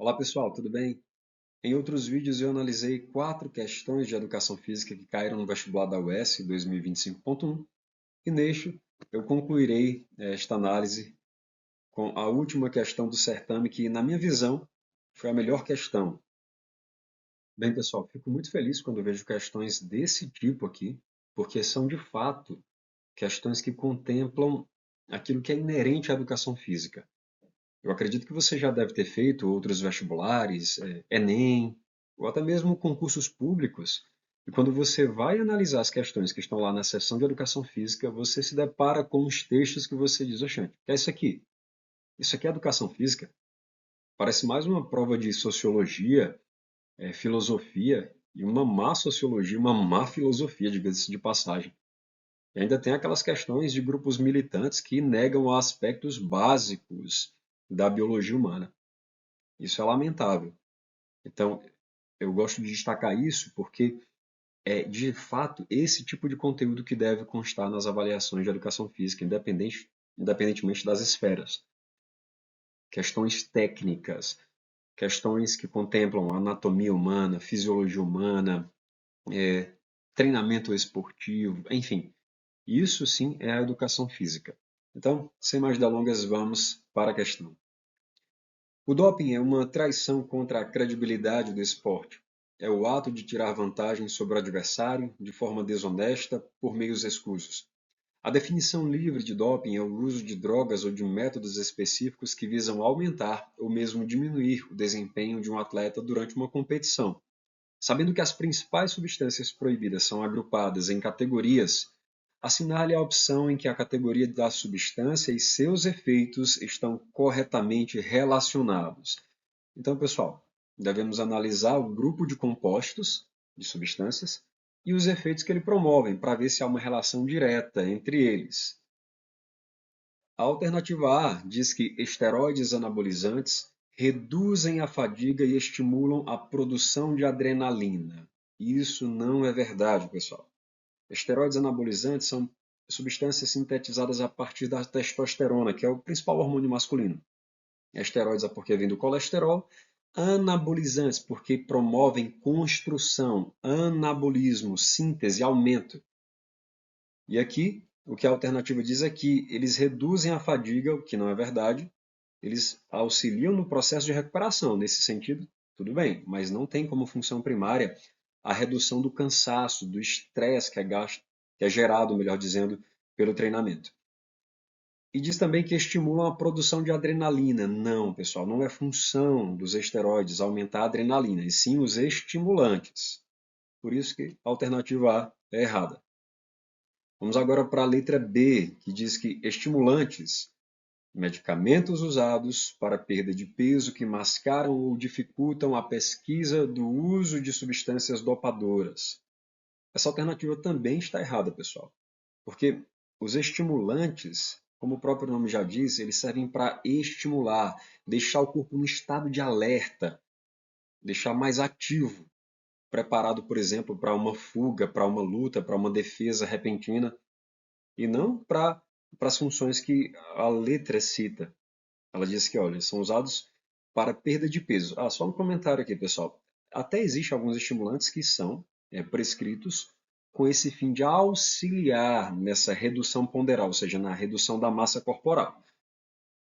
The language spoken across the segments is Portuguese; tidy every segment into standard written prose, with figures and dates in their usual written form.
Olá pessoal, tudo bem? Em outros vídeos eu analisei 4 questões de educação física que caíram no vestibular da UES 2025.1 e neste eu concluirei esta análise com a última questão do certame que, na minha visão, foi a melhor questão. Bem pessoal, fico muito feliz quando vejo questões desse tipo aqui, porque são de fato questões que contemplam aquilo que é inerente à educação física. Eu acredito que você já deve ter feito outros vestibulares, Enem, ou até mesmo concursos públicos. E quando você vai analisar as questões que estão lá na seção de educação física, você se depara com os textos que você diz, oxente, o que é isso aqui? Isso aqui é educação física? Parece mais uma prova de sociologia, filosofia, e uma má sociologia, uma má filosofia, diga-se de passagem. E ainda tem aquelas questões de grupos militantes que negam aspectos básicos da biologia humana. Isso é lamentável. Então, eu gosto de destacar isso porque é, de fato, esse tipo de conteúdo que deve constar nas avaliações de educação física, independentemente das esferas. Questões técnicas, questões que contemplam anatomia humana, fisiologia humana, treinamento esportivo, enfim. Isso sim é a educação física. Então, sem mais delongas, vamos para a questão. O doping é uma traição contra a credibilidade do esporte. É o ato de tirar vantagem sobre o adversário de forma desonesta por meios escusos. A definição livre de doping é o uso de drogas ou de métodos específicos que visam aumentar ou mesmo diminuir o desempenho de um atleta durante uma competição. Sabendo que as principais substâncias proibidas são agrupadas em categorias, assinale a opção em que a categoria da substância e seus efeitos estão corretamente relacionados. Então, pessoal, devemos analisar o grupo de compostos, de substâncias, e os efeitos que ele promovem, para ver se há uma relação direta entre eles. A alternativa A diz que esteroides anabolizantes reduzem a fadiga e estimulam a produção de adrenalina. Isso não é verdade, pessoal. Esteroides anabolizantes são substâncias sintetizadas a partir da testosterona, que é o principal hormônio masculino. Esteroides é porque vem do colesterol. Anabolizantes, porque promovem construção, anabolismo, síntese, aumento. E aqui, o que a alternativa diz é que eles reduzem a fadiga, o que não é verdade. Eles auxiliam no processo de recuperação. Nesse sentido, tudo bem, mas não tem como função primária a redução do cansaço, do estresse que é gerado, melhor dizendo, pelo treinamento. E diz também que estimulam a produção de adrenalina. Não, pessoal, não é função dos esteroides aumentar a adrenalina, e sim os estimulantes. Por isso que a alternativa A é errada. Vamos agora para a letra B, que diz que estimulantes, medicamentos usados para perda de peso que mascaram ou dificultam a pesquisa do uso de substâncias dopadoras. Essa alternativa também está errada, pessoal, porque os estimulantes, como o próprio nome já diz, eles servem para estimular, deixar o corpo no estado de alerta, deixar mais ativo, preparado, por exemplo, para uma fuga, para uma luta, para uma defesa repentina, e não para as funções que a letra cita. Ela diz que, olha, são usados para perda de peso. Ah, só um comentário aqui, pessoal. Até existem alguns estimulantes que são prescritos com esse fim de auxiliar nessa redução ponderal, ou seja, na redução da massa corporal.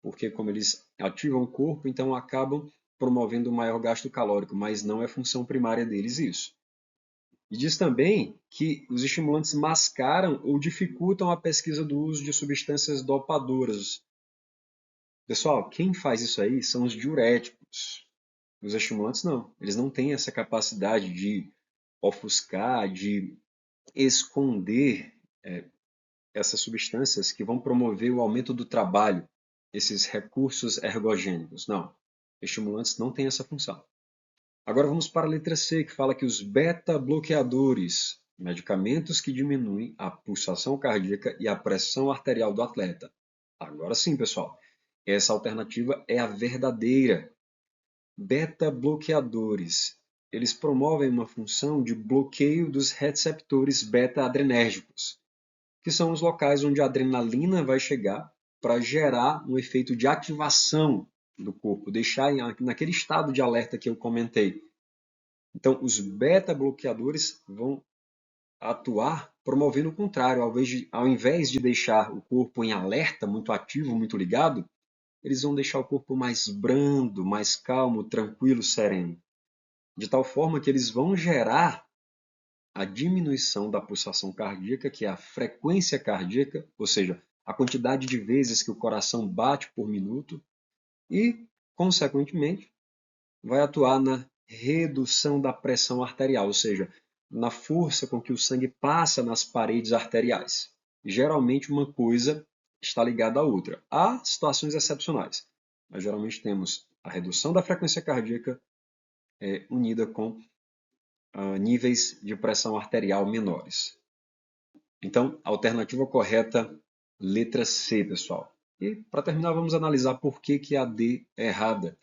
Porque como eles ativam o corpo, então acabam promovendo um maior gasto calórico, mas não é função primária deles isso. E diz também que os estimulantes mascaram ou dificultam a pesquisa do uso de substâncias dopadoras. Pessoal, quem faz isso aí são os diuréticos. Os estimulantes não. Eles não têm essa capacidade de ofuscar, de esconder essas substâncias que vão promover o aumento do trabalho, esses recursos ergogênicos. Não. Estimulantes não têm essa função. Agora vamos para a letra C, que fala que os beta-bloqueadores, medicamentos que diminuem a pulsação cardíaca e a pressão arterial do atleta. Agora sim, pessoal, essa alternativa é a verdadeira. Beta-bloqueadores. Eles promovem uma função de bloqueio dos receptores beta-adrenérgicos, que são os locais onde a adrenalina vai chegar para gerar um efeito de ativação do corpo, deixar naquele estado de alerta que eu comentei. Então, os beta-bloqueadores vão atuar promovendo o contrário. Ao invés de deixar o corpo em alerta, muito ativo, muito ligado, eles vão deixar o corpo mais brando, mais calmo, tranquilo, sereno. De tal forma que eles vão gerar a diminuição da pulsação cardíaca, que é a frequência cardíaca, ou seja, a quantidade de vezes que o coração bate por minuto, e, consequentemente, vai atuar na redução da pressão arterial, ou seja, na força com que o sangue passa nas paredes arteriais. Geralmente uma coisa está ligada à outra. Há situações excepcionais, mas geralmente temos a redução da frequência cardíaca unida com níveis de pressão arterial menores. Então, a alternativa correta, letra C, pessoal. E, para terminar, vamos analisar por que a D é errada.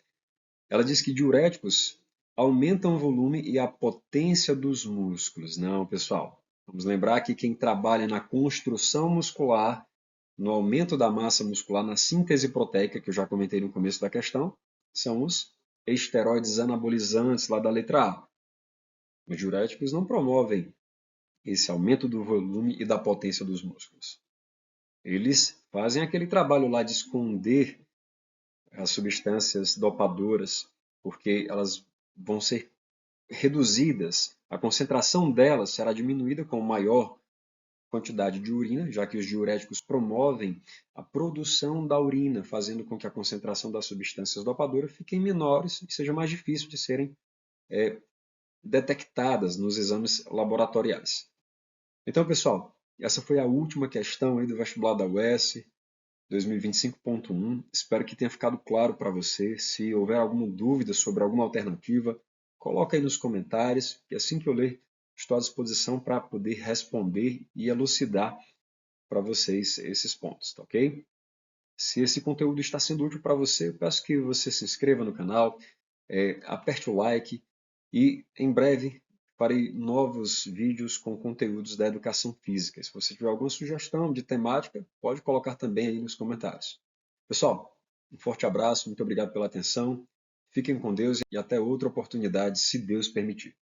Ela diz que diuréticos aumentam o volume e a potência dos músculos. Não, pessoal. Vamos lembrar que quem trabalha na construção muscular, no aumento da massa muscular, na síntese proteica, que eu já comentei no começo da questão, são os esteroides anabolizantes lá da letra A. Os diuréticos não promovem esse aumento do volume e da potência dos músculos. Eles fazem aquele trabalho lá de esconder as substâncias dopadoras, porque elas vão ser reduzidas, a concentração delas será diminuída com maior quantidade de urina, já que os diuréticos promovem a produção da urina, fazendo com que a concentração das substâncias dopadoras fiquem menores e seja mais difícil de serem detectadas nos exames laboratoriais. Então, pessoal, essa foi a última questão aí do vestibular da UES 2025.1. Espero que tenha ficado claro para você. Se houver alguma dúvida sobre alguma alternativa, coloca aí nos comentários, que assim que eu ler, estou à disposição para poder responder e elucidar para vocês esses pontos, tá ok? Se esse conteúdo está sendo útil para você, eu peço que você se inscreva no canal, aperte o like e em breve farei novos vídeos com conteúdos da educação física. Se você tiver alguma sugestão de temática, pode colocar também aí nos comentários. Pessoal, um forte abraço, muito obrigado pela atenção, fiquem com Deus e até outra oportunidade, se Deus permitir.